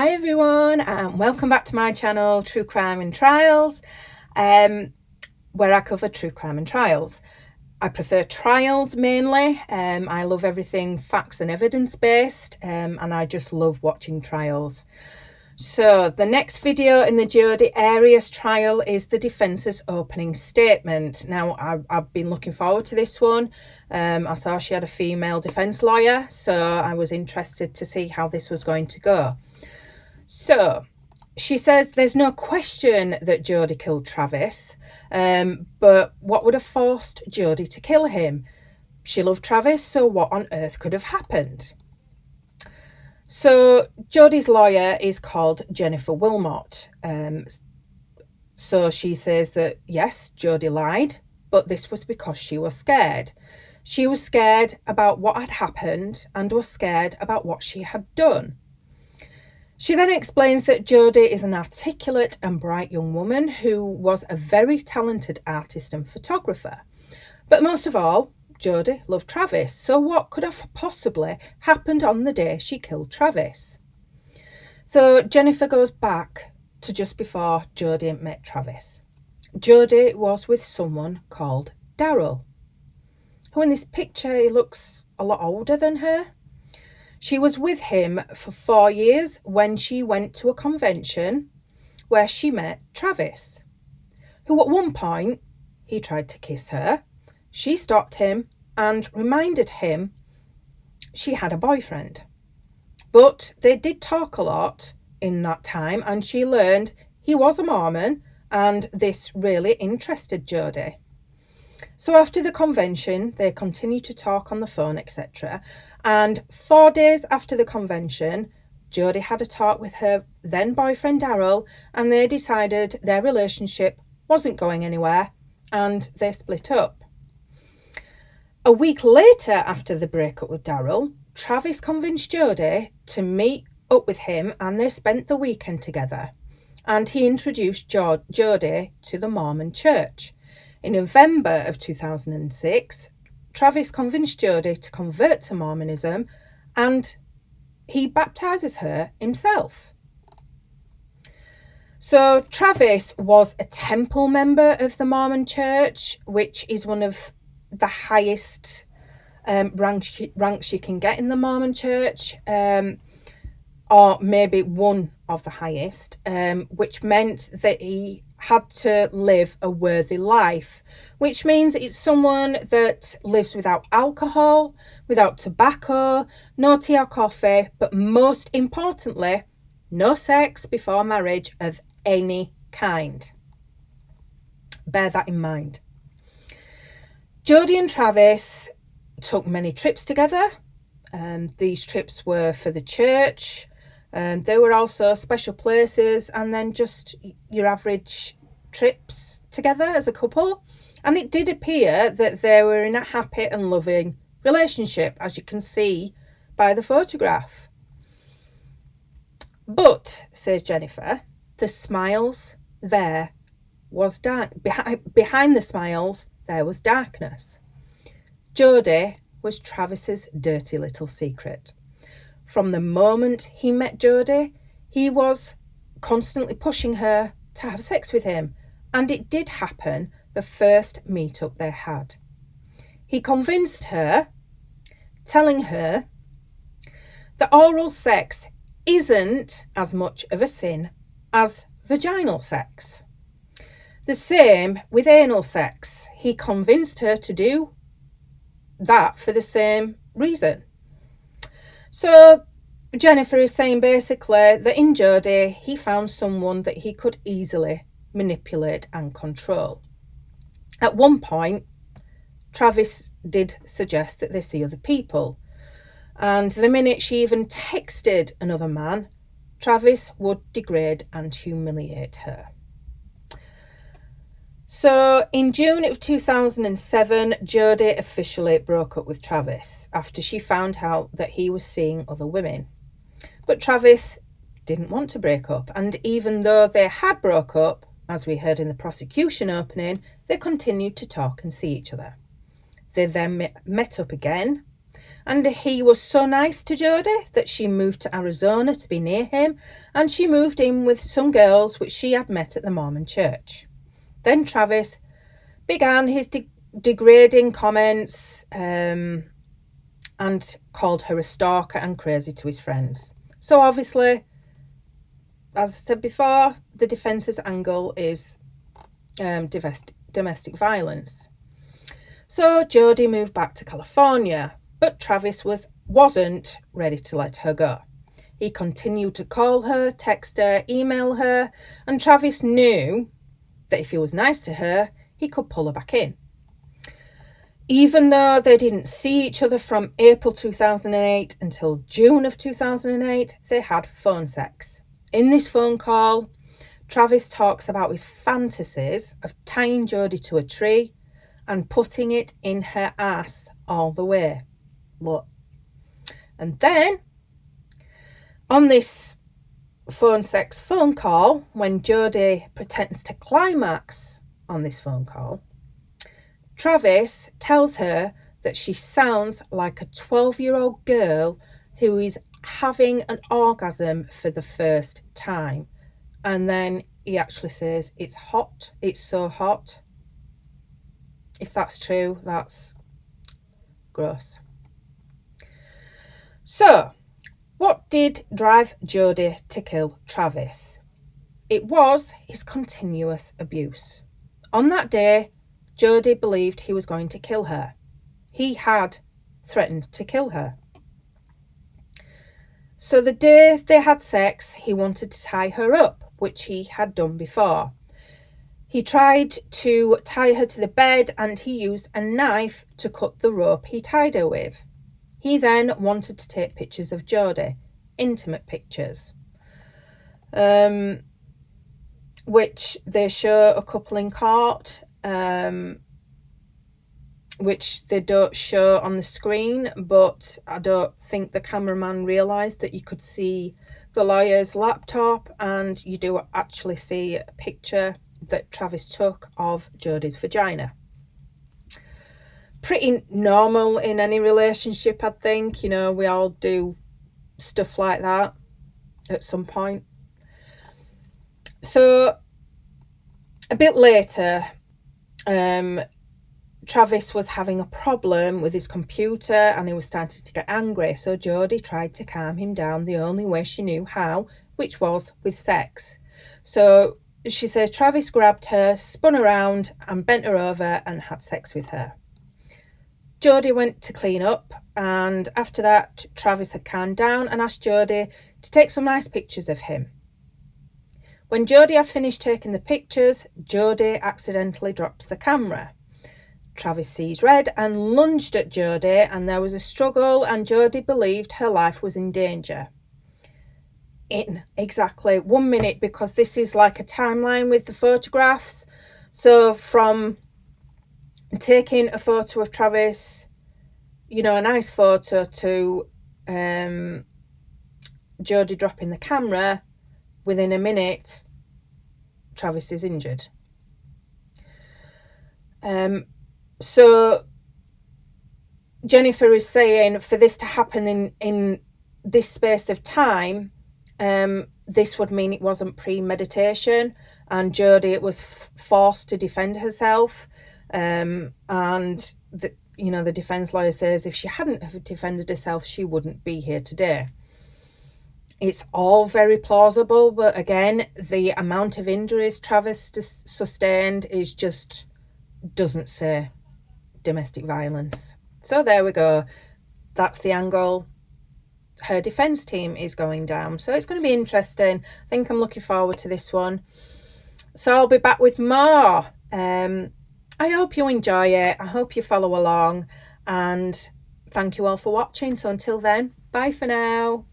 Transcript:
Hi everyone, and welcome back to my channel, True Crime and Trials, where I cover true crime and trials. I prefer trials mainly. I love everything facts and evidence based, and I just love watching trials. So the next video in the Jodi Arias trial is the defence's opening statement. Now, I've been looking forward to this one. I saw she had a female defense lawyer, so I was interested to see how this was going to go. So she says there's no question that Jodi killed Travis, but what would have forced Jodi to kill him? She loved Travis, so what on earth could have happened? So Jodi's lawyer is called Jennifer Wilmot. So she says that yes, Jodi lied, but this was because she was scared. She was scared about what had happened and was scared about what she had done. She then explains that Jodi is an articulate and bright young woman who was a very talented artist and photographer. But most of all, Jodi loved Travis, so what could have possibly happened on the day she killed Travis? So Jennifer goes back to just before Jodi met Travis. Jodi was with someone called Daryl, who in this picture he looks a lot older than her. She was with him for 4 years when she went to a convention where she met Travis, who at one point, he tried to kiss her. She stopped him and reminded him she had a boyfriend. But they did talk a lot in that time, and she learned he was a Mormon, and this really interested Jodi. So after the convention, they continued to talk on the phone, etc. And 4 days after the convention, Jodi had a talk with her then boyfriend Daryl, and they decided their relationship wasn't going anywhere, and they split up. A week later, after the breakup with Daryl, Travis convinced Jodi to meet up with him, and they spent the weekend together. And he introduced Jodi to the Mormon church. In November of 2006, Travis convinced Jodi to convert to Mormonism, and he baptizes her himself. So Travis was a temple member of the Mormon church, which is one of the highest ranks you can get in the Mormon church, or maybe one of the highest, which meant that he had to live a worthy life, which means it's someone that lives without alcohol, without tobacco, no tea or coffee, but most importantly, no sex before marriage of any kind. Bear that in mind. Jodi and Travis took many trips together. These trips were for the church. There were also special places, and then just your average trips together as a couple. And it did appear that they were in a happy and loving relationship, as you can see by the photograph. But, says Jennifer, the smiles there was dark. Behind the smiles, there was darkness. Jodi was Travis's dirty little secret. From the moment he met Jodi, he was constantly pushing her to have sex with him, and it did happen the first meetup they had. He convinced her, telling her that oral sex isn't as much of a sin as vaginal sex. The same with anal sex. He convinced her to do that for the same reason. So Jennifer is saying basically that in Jodi, he found someone that he could easily manipulate and control. At one point, Travis did suggest that they see other people. And the minute she even texted another man, Travis would degrade and humiliate her. So in June of 2007, Jodi officially broke up with Travis after she found out that he was seeing other women. But Travis didn't want to break up, and even though they had broke up, as we heard in the prosecution opening, they continued to talk and see each other. They then met up again, And he was so nice to Jodi that she moved to Arizona to be near him, and she moved in with some girls which she had met at the Mormon church. Then Travis began his degrading comments and called her a stalker and crazy to his friends. So obviously, as I said before, the defence's angle is domestic violence. So Jodi moved back to California, but Travis wasn't ready to let her go. He continued to call her, text her, email her, and Travis knew that if he was nice to her, he could pull her back in. Even though they didn't see each other from April 2008 until June of 2008, they had phone sex. In this phone call, Travis talks about his fantasies of tying Jodi to a tree and putting it in her ass all the way. Look. And then, on this phone sex phone call, when Jodi pretends to climax on this phone call, Travis tells her that she sounds like a 12-year-old girl who is having an orgasm for the first time. And then he actually says, it's hot, it's so hot. If that's true, that's gross. So, what did drive Jodi to kill Travis? It was his continuous abuse. On that day, Jodi believed he was going to kill her. He had threatened to kill her. So the day they had sex, he wanted to tie her up, which he had done before. He tried to tie her to the bed and he used a knife to cut the rope he tied her with. He then wanted to take pictures of Jodi, intimate pictures, which they show a couple in court, which they don't show on the screen, but I don't think the cameraman realised that you could see the lawyer's laptop, and you do actually see a picture that Travis took of Jodi's vagina. Pretty normal in any relationship, I think. You know, we all do stuff like that at some point. So a bit later, Travis was having a problem with his computer and he was starting to get angry. So Jodi tried to calm him down the only way she knew how, which was with sex. So she says Travis grabbed her, spun around and bent her over and had sex with her. Jodi went to clean up, and after that, Travis had calmed down and asked Jodi to take some nice pictures of him. When Jodi had finished taking the pictures, Jodi accidentally dropped the camera. Travis sees red and lunged at Jodi, and there was a struggle, and Jodi believed her life was in danger. In exactly 1 minute, because this is like a timeline with the photographs. So from taking a photo of Travis, you know, a nice photo, to Jodi dropping the camera, within a minute, Travis is injured. So Jennifer is saying for this to happen in this space of time, this would mean it wasn't premeditation, and Jodi was forced to defend herself. And the defense lawyer says if she hadn't have defended herself, she wouldn't be here today. It's all very plausible, but again, the amount of injuries Travis sustained is just doesn't say domestic violence. So there we go. That's the angle her defense team is going down. So it's going to be interesting. I think I'm looking forward to this one. So I'll be back with more. I hope you enjoy it. I hope you follow along, and thank you all for watching. So until then, bye for now.